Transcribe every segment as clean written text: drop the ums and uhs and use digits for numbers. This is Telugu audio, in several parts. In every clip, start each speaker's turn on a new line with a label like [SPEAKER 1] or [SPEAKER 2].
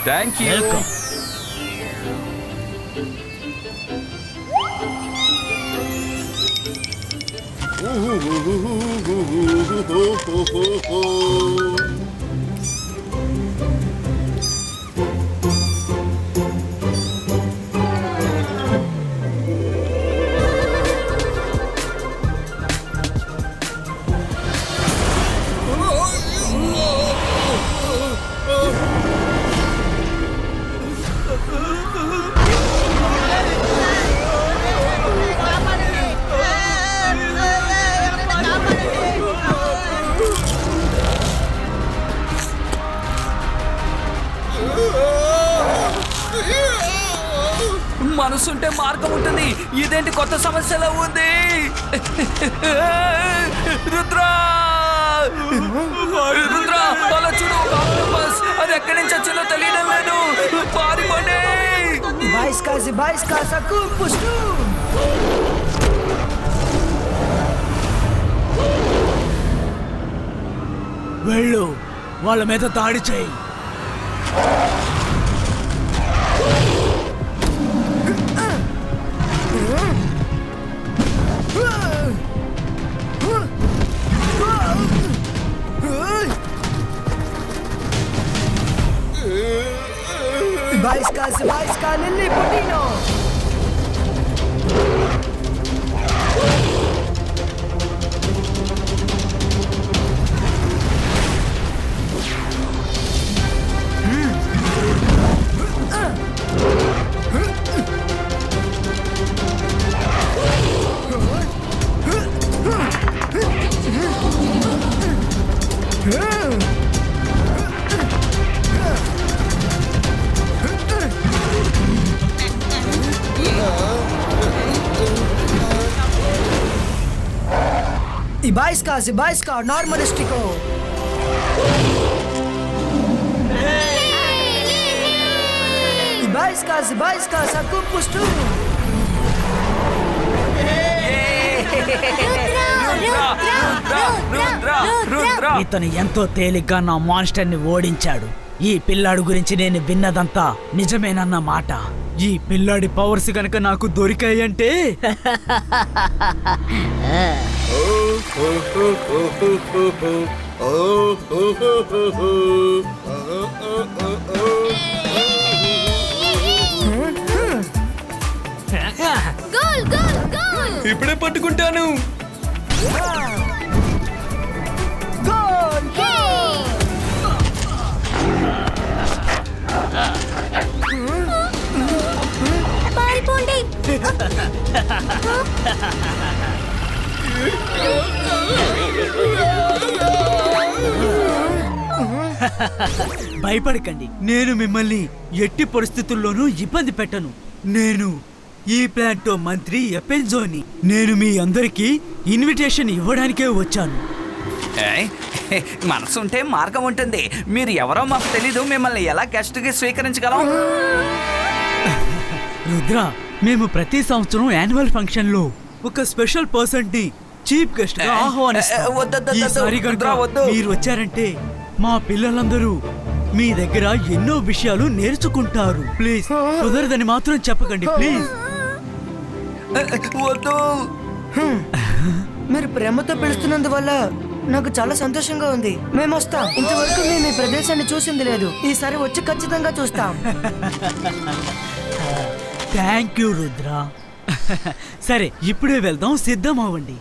[SPEAKER 1] Thank you. మనసుంటే మార్గం ఉంటుంది. ఇదేంటి కొత్త సమస్యలో ఉంది? రుద్రా రుద్రా అలా చూడు, ఆక్టోపస్. అది ఎక్కడి నుంచి వచ్చిందో తెలియడం లేదు. పారిపోండి.
[SPEAKER 2] వెళ్ళు, వాళ్ళ మీద దాడి చేయి.
[SPEAKER 3] Baisca, Lili Potino! Baisca, normalistico! Baisca, sacu pustu!
[SPEAKER 2] ఇతను ఎంతో తేలిగ్గా నా మాన్స్టర్ ని ఓడించాడు. ఈ పిల్లాడు గురించి నేను విన్నదంతా నిజమేనన్న మాట. ఈ పిల్లాడి పవర్స్ కనుక నాకు దొరికాయంటే
[SPEAKER 1] ఇప్పుడే పట్టుకుంటాను.
[SPEAKER 2] భయపడకండి, నేను మిమ్మల్ని ఎట్టి పరిస్థితుల్లోనూ ఇబ్బంది పెట్టను. నేను ఈ ప్లాంటో మంత్రి ఎపెన్జోని. నేను మీ అందరికీ ఇన్విటేషన్ ఇవ్వడానికే వచ్చాను.
[SPEAKER 1] మనసుంటే మార్గం ఉంటుంది. మీరు ఎవరో మాకు తెలీదు. మిమ్మల్ని ఎలా గెస్ట్గా స్వీకరించగలం?
[SPEAKER 2] రుద్ర, మేము ప్రతి సంవత్సరం యాన్యువల్ ఫంక్షన్ లో ఒక స్పెషల్ పర్సన్ ని చీఫ్ గెస్ట్ గా ఆహ్వానిస్తాం. ఈసారి గనుక మీరు వచ్చారంటే మా పిల్లలందరూ మీ దగ్గర ఎన్నో విషయాలు నేర్చుకుంటారు. ప్లీజ్ కుదరదని మాత్రం చెప్పకండి, ప్లీజ్.
[SPEAKER 1] వద్దు.
[SPEAKER 3] మీరు ప్రేమతో పిలుస్తున్నందువల్ల నాకు చాలా సంతోషంగా ఉంది. మేము వస్తాం. ఇంతవరకు మేము ఈ ప్రదేశాన్ని చూసింది లేదు. ఈసారి వచ్చి ఖచ్చితంగా చూస్తాం.
[SPEAKER 2] Thank you Rudra. సరే, ఇప్పుడే వెళ్దాం, సిద్ధం అవ్వండి.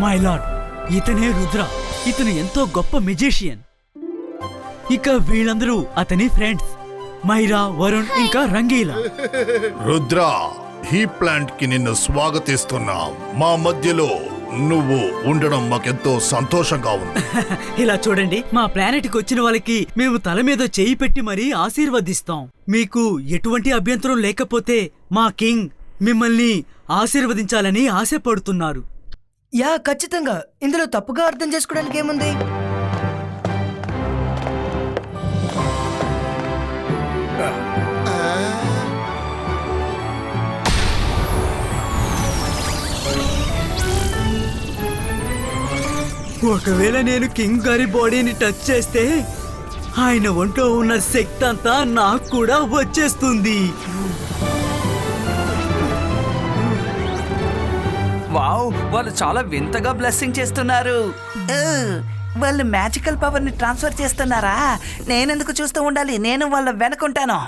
[SPEAKER 2] మై లార్డ్, ఇతనే రుద్ర. ఇతను ఎంతో గొప్ప మెజిషియన్. ఇక వీళ్ళందరూ అతని ఫ్రెండ్స్. మైరా, వరుణ్ ఇంకా రంగీలా.
[SPEAKER 4] రుద్ర, ఈ ప్లాంట్ కి నిన్ను స్వాగతిస్తున్నాం. మా మధ్యలో నువ్వు ఉండడం మాకెంతో సంతోషంగా ఉంది.
[SPEAKER 2] ఇలా చూడండి, మా ప్లానెట్ కి వచ్చిన వాళ్ళకి మేము తల మీద చేయి పెట్టి మరీ ఆశీర్వదిస్తాం. మీకు ఎటువంటి అభ్యంతరం లేకపోతే మా కింగ్ మిమ్మల్ని ఆశీర్వదించాలని ఆశపడుతున్నారు.
[SPEAKER 3] యా, ఖచ్చితంగా. ఇందులో తప్పుగా అర్థం చేసుకోవడానికి ఏముంది?
[SPEAKER 2] ఒకవేళ నేను కింగ్ గారి బాడీని టచ్ చేస్తే ఆయన ఒంట్లో ఉన్న శక్తి అంతా నాకు కూడా వచ్చేస్తుంది.
[SPEAKER 1] వావ్, వాళ్ళు చాలా వింతగా బ్లెస్సింగ్ చేస్తున్నారు. వాళ్ళు మ్యాజికల్ పవర్ ని ట్రాన్స్ఫర్ చేస్తున్నారా? నేనెందుకు చూస్తూ ఉండాలి? నేను వాళ్ళ వెనకుంటాను.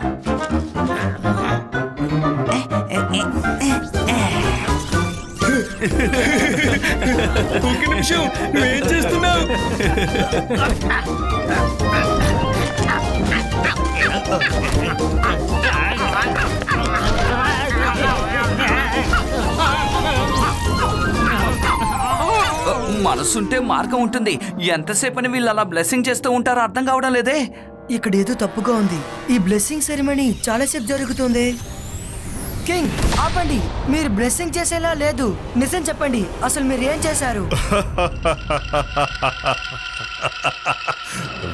[SPEAKER 2] ఒక నిమిషం, నువ్వేం చేస్తున్నావు?
[SPEAKER 1] మనసుంటే మార్గం ఉంటుంది. ఎంతసేపని వీళ్ళు అలా బ్లెస్సింగ్ చేస్తూ ఉంటారో అర్థం కావడం లేదే.
[SPEAKER 3] ఇక్కడ ఏదో తప్పుగా ఉంది. ఈ బ్లెస్సింగ్ సెరమనీ చాలాసేపు జరుగుతుంది. కింగ్, ఆపండి. మీరు బ్లెస్సింగ్ చేసేలా లేదు. నిజం చెప్పండి, అసలు మీరు ఏం చేశారు?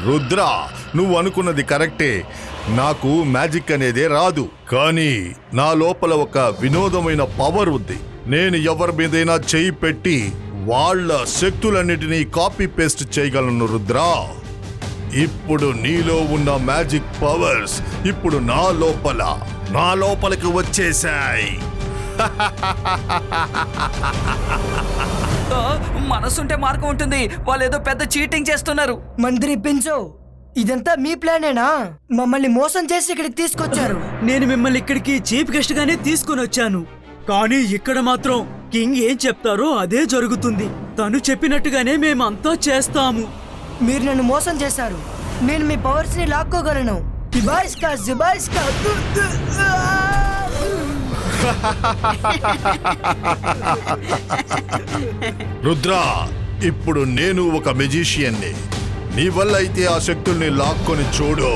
[SPEAKER 4] రుద్ర, నువ్వు అనుకున్నది కరెక్టే. నాకు మ్యాజిక్ అనేదే రాదు, కానీ నా లోపల ఒక వినోదమైన పవర్ ఉంది. నేను ఎవరి మీదైనా చేయి పెట్టి వాళ్ళ శక్తులన్నిటినీ కాపీ పేస్ట్ చేయగలను. రుద్ర, ఇప్పుడు నీలో ఉన్న మ్యాజిక్ పవర్స్ ఇప్పుడు నా లోపలికి వచ్చేసాయి.
[SPEAKER 1] మనసుంటే మార్గం ఉంటుంది. వాళ్ళు ఏదో పెద్ద చీటింగ్ చేస్తున్నారు.
[SPEAKER 3] మందిరి పించో, ఇదంతా మీ ప్లానేనా? మమ్మల్ని మోసం చేసి ఇక్కడికి తీసుకొచ్చారు.
[SPEAKER 2] నేను మిమ్మల్ని ఇక్కడికి చీఫ్ గెస్ట్ గానే తీసుకుని వచ్చాను, కానీ ఇక్కడ మాత్రం కింగ్ ఏం చెప్తారో అదే జరుగుతుంది. తను చెప్పినట్టుగానే మేమంతా చేస్తాము.
[SPEAKER 3] మీరు నన్ను మోసం చేశారు. నేను మీ పవర్స్ ని లాక్కోగలను.
[SPEAKER 4] రుద్ర, ఇప్పుడు నేను ఒక మెజిషియన్ని. నీ వల్ల అయితే ఆ శక్తుల్ని లాక్కొని చూడు.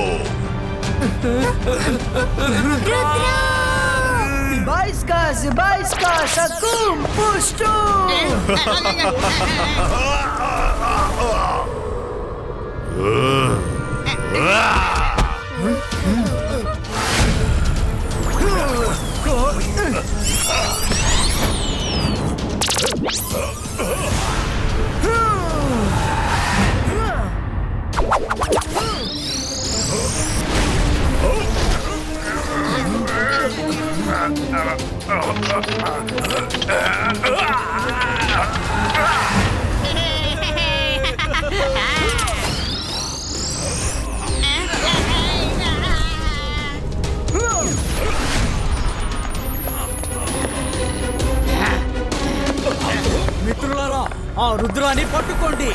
[SPEAKER 2] మిత్రులారా, ఆ రుద్రాన్ని పట్టుకోండి.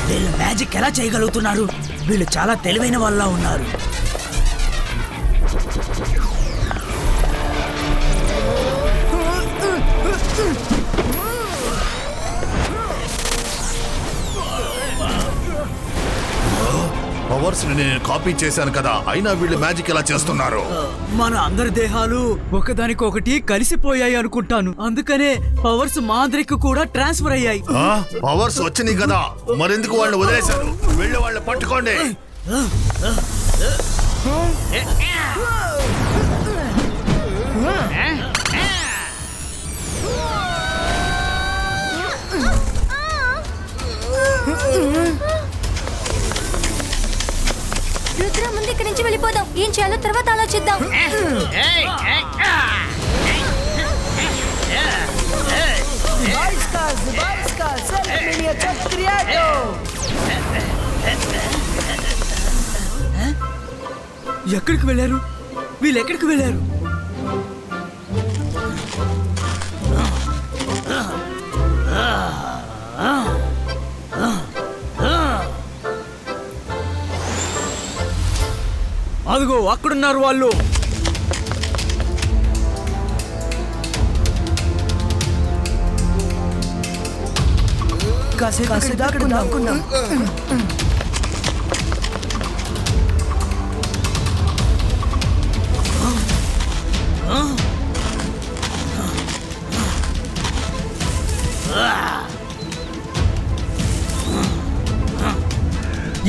[SPEAKER 2] వీళ్ళు మ్యాజిక్ ఎలా చేయగలుగుతున్నారు? వీళ్ళు చాలా తెలివైన వాళ్ళ ఉన్నారు.
[SPEAKER 4] పవర్స్ ని నేను కాపీ చేశాను కదా, అయినా వీళ్ళు మ్యాజిక్ ఎలా చేస్తున్నారు?
[SPEAKER 2] మన అందరి దేహాలు ఒకదానికొకటి కలిసిపోయాయి అనుకుంటాను. అందుకనే పవర్స్ మా అందరికి కూడా ట్రాన్స్ఫర్ అయ్యాయి.
[SPEAKER 4] పవర్స్ వచ్చినాయి కదా, మరెందుకు వాళ్ళని వదిలేశారు? వెళ్ళి వాళ్ళని పట్టుకోండి.
[SPEAKER 5] రుద్ర, ముందు ఇక్కడి నుంచి వెళ్ళిపోదాం. ఏం చేయాలో తర్వాత ఆలోచిద్దాం.
[SPEAKER 2] ఎక్కడికి వెళ్ళారు? వీళ్ళు ఎక్కడికి వెళ్ళారు? అదిగో అక్కడున్నారు వాళ్ళు.
[SPEAKER 3] కాసేపు దాక్కుందాం.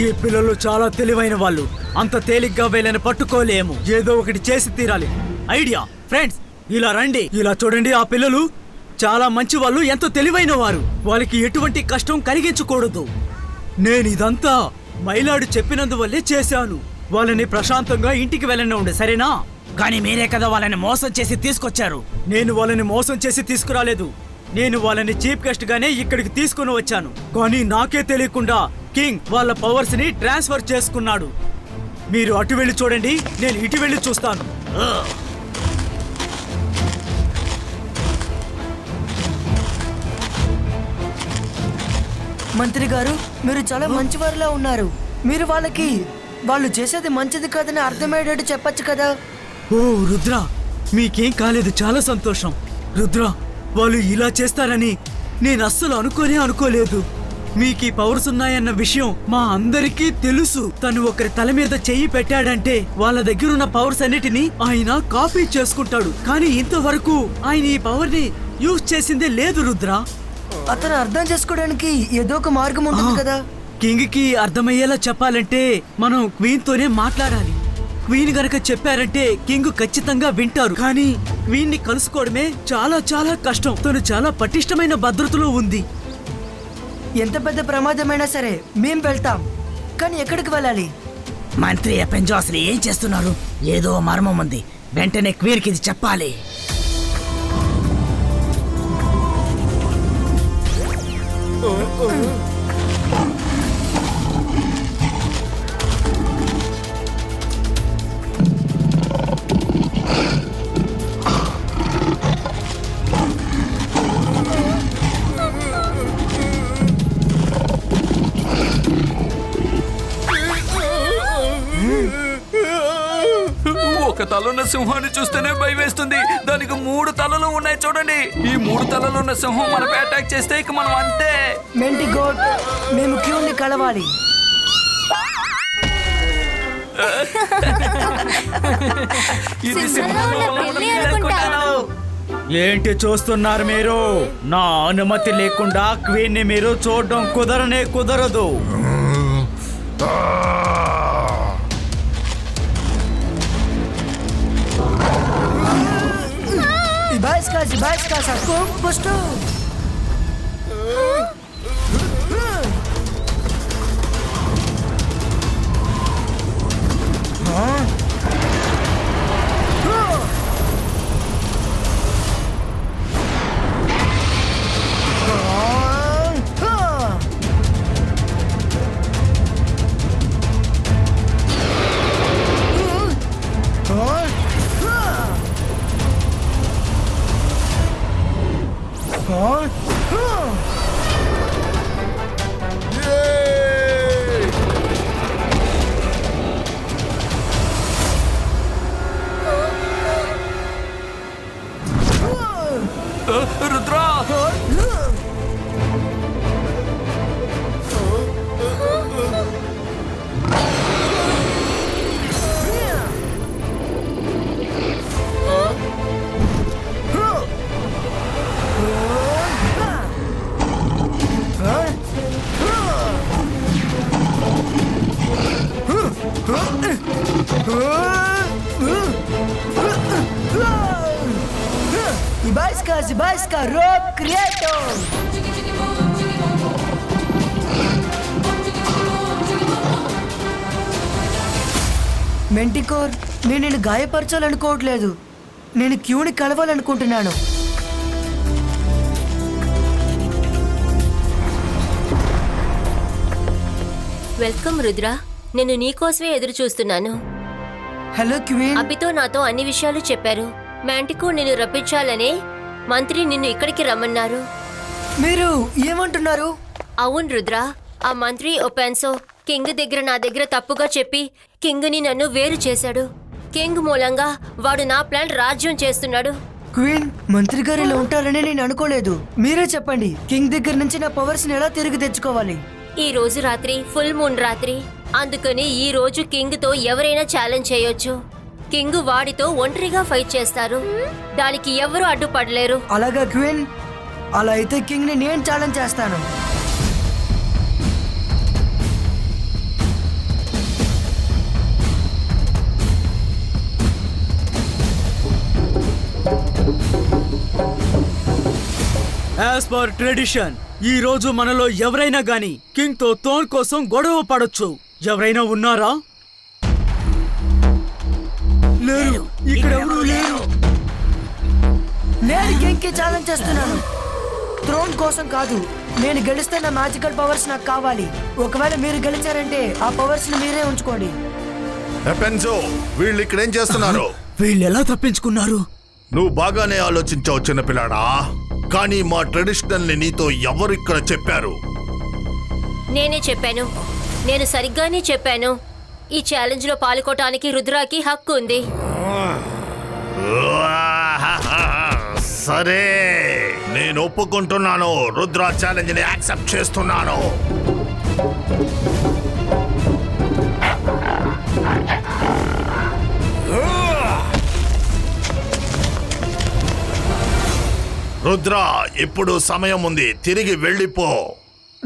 [SPEAKER 2] ఈ పిల్లలు చాలా తెలివైన వాళ్ళు. అంత తేలిగ్గా వీళ్ళని పట్టుకోలేము. ఏదో ఒకటి చేసి తీరాలి. ఐడియా. ఫ్రెండ్స్, ఇలా రండి. ఇలా చూడండి, ఆ పిల్లలు చాలా మంచి వాళ్ళు, ఎంతో తెలివైన వారు. వాళ్ళకి ఎటువంటి కష్టం కలిగించకూడదు. నేను ఇదంతా మైలాడు చెప్పినందువల్లే చేశాను. వాళ్ళని ప్రశాంతంగా ఇంటికి వెళ్ళని ఉండే, సరేనా? కానీ మీరే కదా వాళ్ళని మోసం చేసి తీసుకొచ్చారు. నేను వాళ్ళని మోసం చేసి తీసుకురాలేదు. నేను వాళ్ళని చీఫ్ గెస్ట్ గానే ఇక్కడికి తీసుకుని వచ్చాను. కానీ నాకే తెలియకుండా కింగ్ వాళ్ళ పవర్స్ ని ట్రాన్స్ఫర్ చేసుకున్నాడు. మీరు అటు వెళ్ళి చూడండి, నేను ఇటు వెళ్ళి చూస్తాను.
[SPEAKER 3] మంత్రి గారు, మీరు చాలా మంచివారిలా ఉన్నారు. మీరు వాళ్ళకి వాళ్ళు చేసేది మంచిది కాదని అర్థమయ్యేటట్టు చెప్పొచ్చు కదా.
[SPEAKER 2] ఓ రుద్ర, మీకేం కాలేదు, చాలా సంతోషం. రుద్ర, వాళ్ళు ఇలా చేస్తారని నేను అస్సలు అనుకోలేదు. మీకు ఈ పవర్స్ ఉన్నాయన్న విషయం మా అందరికీ తెలుసు. తను ఒకరి తల మీద చెయ్యి పెట్టాడంటే వాళ్ళ దగ్గరున్న పవర్స్ అన్నిటినీ ఆయన కాపీ చేసుకుంటాడు. కానీ ఇంతవరకు ఆయన ఈ పవర్ ని యూజ్ చేసిందే లేదు రుద్ర.
[SPEAKER 3] అతను అర్థం చేసుకోవడానికి ఏదో ఒక మార్గం ఉంటుంది కదా.
[SPEAKER 2] కింగ్ కి అర్థమయ్యేలా చెప్పాలంటే మనం క్వీన్ తోనే మాట్లాడాలి. క్వీన్ గనక చెప్పారంటే కింగ్ ఖచ్చితంగా వింటారు. కానీ క్వీన్ ని కలుసుకోవడమే చాలా చాలా కష్టం. తను చాలా పటిష్టమైన భద్రతలో ఉంది.
[SPEAKER 3] ఎంత పెద్ద ప్రమాదమైనా సరే మేం వెళ్తాం. కానీ ఎక్కడికి వెళ్ళాలి?
[SPEAKER 6] మంత్రి ఎపెంజో అసలు ఏం చేస్తున్నారు? ఏదో మర్మం ఉంది. వెంటనే క్వీన్కి ఇది చెప్పాలి.
[SPEAKER 1] ఒక తలున్న సింహాన్ని చూస్తేనే భయం వేస్తుంది. దానికి 3 తలలు ఉన్నాయి చూడండి. ఈ 3 తలలు ఉన్న సింహం మనపై అటాక్ చేస్తే ఇక మనం అంతే.
[SPEAKER 3] మెంటి గోడ్, మేము క్యూని కలవాలి.
[SPEAKER 1] ఇది
[SPEAKER 5] సింహంలో ఉన్న పిల్లి అనుకుంటాను.
[SPEAKER 2] ఏంటి చూస్తున్నారు మీరు? నా అనుమతి లేకుండా క్వీన్ ని మీరు చూడడం కుదరదు.
[SPEAKER 3] Zibajska, pustu!
[SPEAKER 1] Rudra,
[SPEAKER 3] Zibajska, Rob Creator! మెంటికోర్, నేను నిన్ను గాయపరచాలనుకోవట్లేదు. నేను క్యూని కలవాలనుకుంటున్నాను.
[SPEAKER 5] వెల్కమ్ రుద్ర. నేను నీకోసమే ఎదురు చూస్తున్నాను.
[SPEAKER 3] Hello queen.
[SPEAKER 5] అభితో నాతో అన్ని విషయాలు చెప్పారు. మ్యాంటికో నిన్ను రప్పించాలనే మంత్రి నిన్ను ఇక్కడికి రమ్మన్నారు.
[SPEAKER 3] మీరు ఏమంటున్నారు?
[SPEAKER 5] అవును రుద్ర, ఆ మంత్రి ఒపెన్సో కింగ్ దగ్గర నా దగ్గర తప్పుగా చెప్పి కింగ్ని నన్ను వేరు చేశాడు. కింగ్ మూలంగా వాడు నా ప్లాన్ రాజ్యం చేస్తున్నాడు.
[SPEAKER 3] క్వీన్, మంత్రి గారు ఇలా ఉంటారని నేను అనుకోలేదు. మీరే చెప్పండి, కింగ్ దగ్గర నుంచి నా పవర్స్ ని ఎలా తిరిగి తెచ్చుకోవాలి?
[SPEAKER 5] ఈ రోజు రాత్రి ఫుల్ మూన్ రాత్రి, అందుకని ఈ రోజు కింగ్ తో ఎవరైనా ఛాలెంజ్ చేయొచ్చు. కింగ్ వాడితో ఒంటరిగా ఫైట్ చేస్తారు. దానికి ఎవరు అడ్డుపడలేరు.
[SPEAKER 3] అలాగా క్వీన్, అలా అయితే కింగ్ ని నేను ఛాలెంజ్ చేస్తాను.
[SPEAKER 2] యాజ్ పర్ ట్రెడిషన్, ఈ రోజు మనలో ఎవరైనా గాని కింగ్ తో థ్రోన్ కోసం గొడవ పడొచ్చు. ఎవరైనా ఉన్నారా? లేరు, ఇక్కడ ఎవరు లేరు.
[SPEAKER 3] నేను కింగ్ కి ఛాలెంజ్ చేస్తున్నాను. థ్రోన్ కోసం కాదు, నేను గెలిస్తే నా మ్యాజికల్ పవర్స్ నాకు కావాలి. ఒకవేళ మీరు గెలిచారంటే ఆ పవర్స్ ని మీరే ఉంచుకోండి.
[SPEAKER 4] ఎపెన్జో, వీళ్ళు ఇక్కడ ఏం చేస్తున్నారు?
[SPEAKER 2] వీళ్ళు ఎలా తప్పించుకున్నారు?
[SPEAKER 4] నువ్వు బాగానే ఆలోచించావు చిన్నపిల్లాడా, కానీ మా ట్రెడిషనల్ ని నీతో ఎవరు ఇక్కడ చెప్పారు?
[SPEAKER 5] నేనే చెప్పాను. నేను సరిగ్గానే చెప్పాను. ఈ ఛాలెంజ్ లో పాల్గొనడానికి రుద్రాకి హక్కు ఉంది.
[SPEAKER 4] సరే, నేను ఒప్పుకుంటున్నాను. రుద్ర ఛాలెంజ్ ని యాక్సెప్ట్ చేస్తున్నాను. రుద్ర, ఇప్పుడు సమయం ఉంది, తిరిగి వెళ్ళిపో.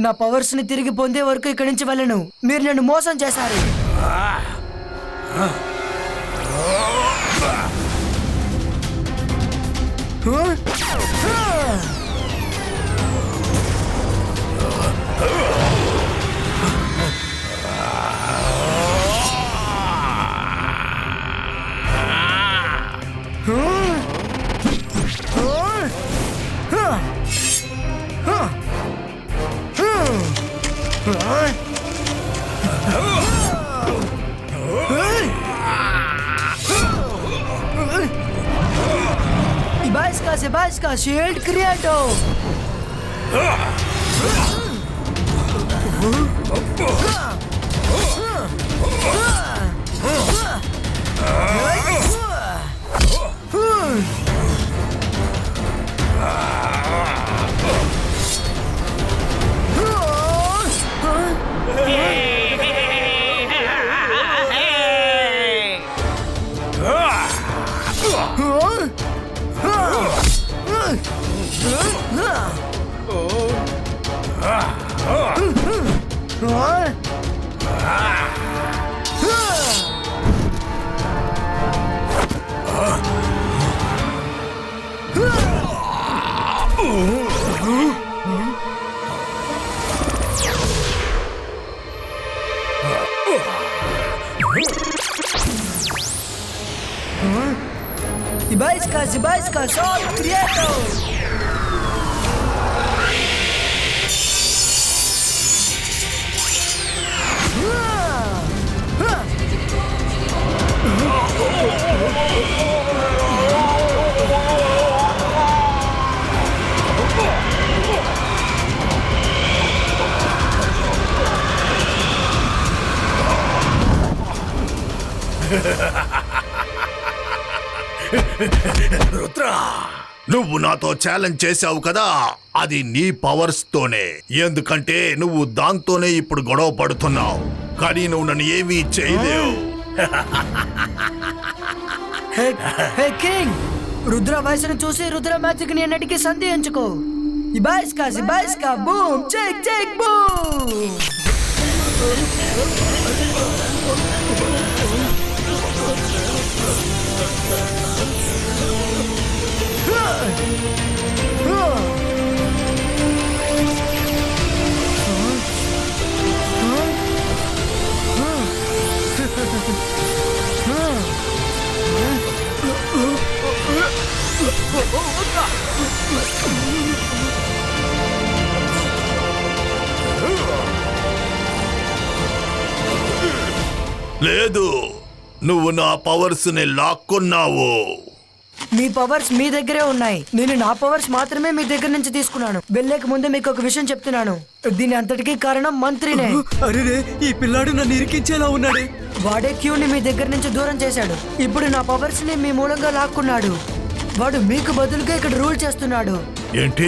[SPEAKER 3] నా పవర్స్ ని తిరిగి పొందే వరకు ఇక్కడి నుంచి వెళ్ళను. మీరు నన్ను మోసం చేశారు. Ibaiska, shield creator. Ibaiska, Soul Creator.
[SPEAKER 4] Rudra, నువ్వు నాతో ఛాలెంజ్ చేశావు కదా, అది నీ పవర్స్ తోనే. ఎందుకంటే నువ్వు దాంతోనే ఇప్పుడు గొడవ పడుతున్నావు, కానీ నువ్వు నన్ను ఏమీ చేయలేవు.
[SPEAKER 3] హే కింగ్, రుద్ర వయసును చూసి రుద్ర మ్యాజిక్ ని అన్నిటికీ సందేహించుకో. Ibaiska, boom, check, boom.
[SPEAKER 4] లేదు, నువ్వు నా పవర్స్ ని లాక్కున్నావు.
[SPEAKER 3] మీ పవర్స్ మీ దగ్గరే ఉన్నాయి. నేను నా పవర్స్ మాత్రమే మీ దగ్గర నుంచి తీసుకున్నాను. వెళ్ళేక ముందే మీకు ఒక విషయం చెప్తున్నాను. దీని అంతటికీ కారణం మంత్రినే.
[SPEAKER 2] అరే ఈ పిల్లాడు నన్ను ఇరికించేలా ఉన్నాడే.
[SPEAKER 3] వాడే క్యూని మీ దగ్గర నుంచి దూరం చేశాడు. ఇప్పుడు నా పవర్స్ ని మీ మూలంగా లాక్కున్నాడు. వాడు మీకు బదులుగా ఇక్కడ రూల్ చేస్తున్నాడు.
[SPEAKER 4] ఏంటి?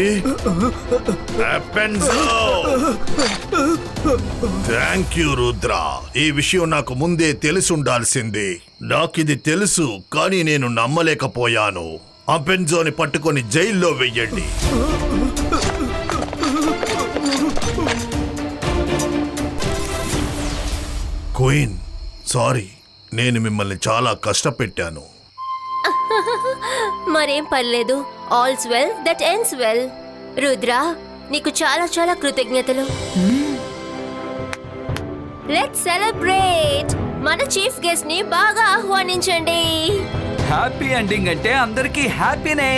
[SPEAKER 4] Thank you Rudra. ఈ విషయం నాకు ముందే తెలిసి ఉండాల్సింది. నాకిది తెలుసు, కానీ నేను నమ్మలేకపోయాను. అపెన్జోని పట్టుకొని జైల్లో వెయ్యండి. క్వీన్, సారీ, నేను మిమ్మల్ని చాలా కష్టపెట్టాను.
[SPEAKER 5] మరేం పర్లేదు. All's well that ends well. Rudra, నీకు చాలా చాలా కృతజ్ఞతలు. Let's celebrate. మన చీఫ్ గెస్ట్ ని బాగా ఆహ్వానించండి.
[SPEAKER 1] హ్యాపీ ఎండింగ్ అంటే అందరికీ హ్యాపీనే.